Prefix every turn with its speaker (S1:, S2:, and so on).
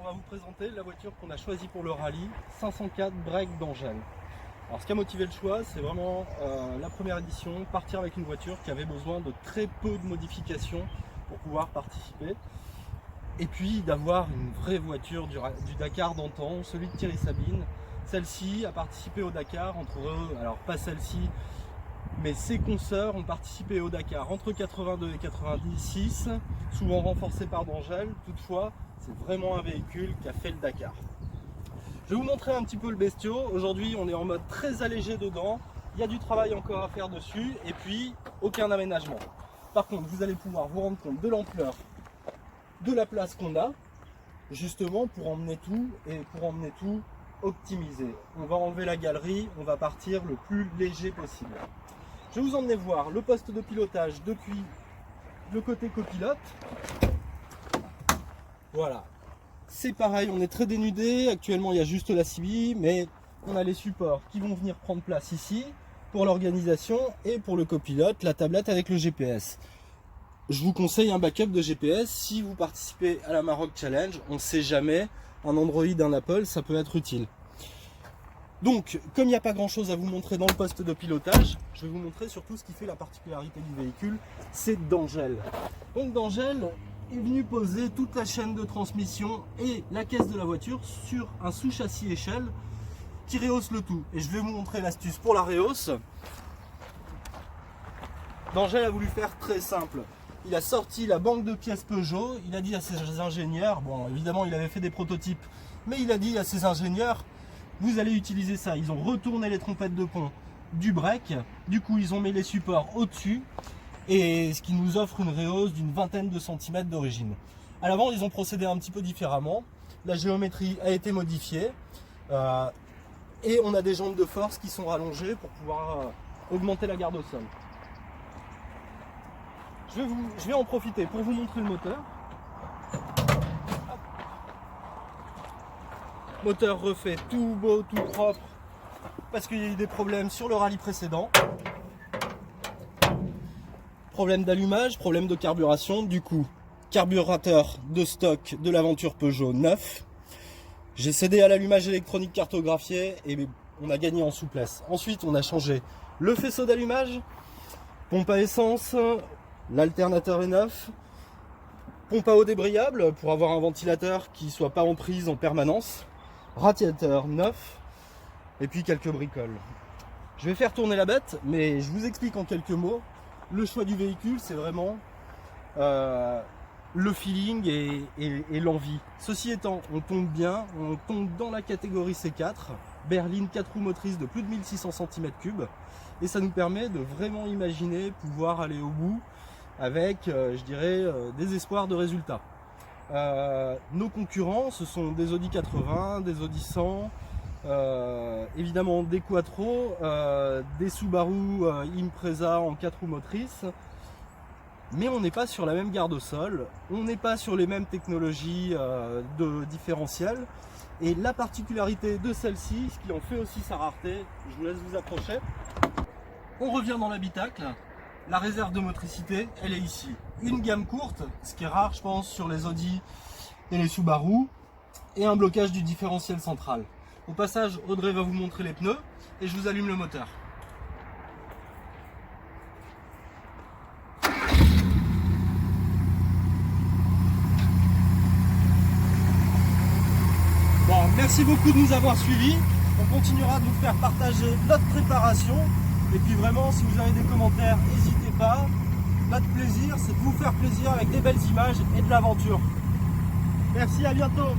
S1: va vous présenter la voiture qu'on a choisie pour le rallye, 504 Break d'Angèle. Alors ce qui a motivé le choix, c'est vraiment la première édition, partir avec une voiture qui avait besoin de très peu de modifications pour pouvoir participer. Et puis d'avoir une vraie voiture du Dakar d'antan, celui de Thierry Sabine. Celle-ci a participé au Dakar entre eux, alors pas celle-ci, mais ses consoeurs ont participé au Dakar entre 82 et 96, souvent renforcés par d'Angèle. Toutefois, c'est vraiment un véhicule qui a fait le Dakar. Je vais vous montrer un petit peu le bestiau. Aujourd'hui, on est en mode très allégé dedans. Il y a du travail encore à faire dessus et puis aucun aménagement. Par contre, vous allez pouvoir vous rendre compte de l'ampleur de la place qu'on a, justement pour emmener tout et pour emmener tout optimisé. On va enlever la galerie, on va partir le plus léger possible. Je vais vous emmener voir le poste de pilotage depuis le côté copilote. Voilà, c'est pareil, on est très dénudé. Actuellement, il y a juste la CB, mais on a les supports qui vont venir prendre place ici pour l'organisation et pour le copilote, la tablette avec le GPS. Je vous conseille un backup de GPS si vous participez à la Maroc Challenge. On ne sait jamais, un Android, un Apple, ça peut être utile. Donc, comme il n'y a pas grand chose à vous montrer dans le poste de pilotage, je vais vous montrer surtout ce qui fait la particularité du véhicule, c'est d'Angèle. Donc d'Angèle est venu poser toute la chaîne de transmission et la caisse de la voiture sur un sous-châssis échelle qui rehausse le tout. Et je vais vous montrer l'astuce pour la rehausse. d'Angèle a voulu faire très simple. Il a sorti la banque de pièces Peugeot, il a dit à ses ingénieurs, bon évidemment il avait fait des prototypes, mais il a dit à ses ingénieurs, vous allez utiliser ça. Ils ont retourné les trompettes de pont du break, du coup ils ont mis les supports au-dessus, et ce qui nous offre une rehausse d'une vingtaine de centimètres d'origine. À l'avant ils ont procédé un petit peu différemment, la géométrie a été modifiée, et on a des jambes de force qui sont rallongées pour pouvoir augmenter la garde au sol. Je vais en profiter pour vous montrer le moteur. Moteur refait tout beau, tout propre, parce qu'il y a eu des problèmes sur le rallye précédent. Problème d'allumage, problème de carburation, du coup, carburateur de stock de l'aventure Peugeot 9. J'ai cédé à l'allumage électronique cartographié et on a gagné en souplesse. Ensuite, on a changé le faisceau d'allumage, pompe à essence, l'alternateur est neuf, pompe à eau débrayable pour avoir un ventilateur qui ne soit pas en prise en permanence, radiateur neuf et puis quelques bricoles. Je vais faire tourner la bête, mais je vous explique en quelques mots. Le choix du véhicule, c'est vraiment le feeling et l'envie. Ceci étant, on tombe bien, on tombe dans la catégorie C4, berline 4 roues motrices de plus de 1600 cm3, et ça nous permet de vraiment imaginer pouvoir aller au bout avec, je dirais, des espoirs de résultats. Nos concurrents, ce sont des Audi 80, des Audi 100, évidemment des Quattro, des Subaru Impreza en 4 roues motrices, mais on n'est pas sur la même garde au sol, on n'est pas sur les mêmes technologies de différentiel, et la particularité de celle-ci, ce qui en fait aussi sa rareté, je vous laisse vous approcher. On revient dans l'habitacle. La réserve de motricité, elle est ici. Une gamme courte, ce qui est rare je pense sur les Audi et les Subaru, et un blocage du différentiel central. Au passage, Audrey va vous montrer les pneus et je vous allume le moteur. Bon, merci beaucoup de nous avoir suivis. On continuera de vous faire partager notre préparation. Et puis vraiment, si vous avez des commentaires, n'hésitez pas. Notre plaisir, c'est de vous faire plaisir avec des belles images et de l'aventure. Merci, à bientôt.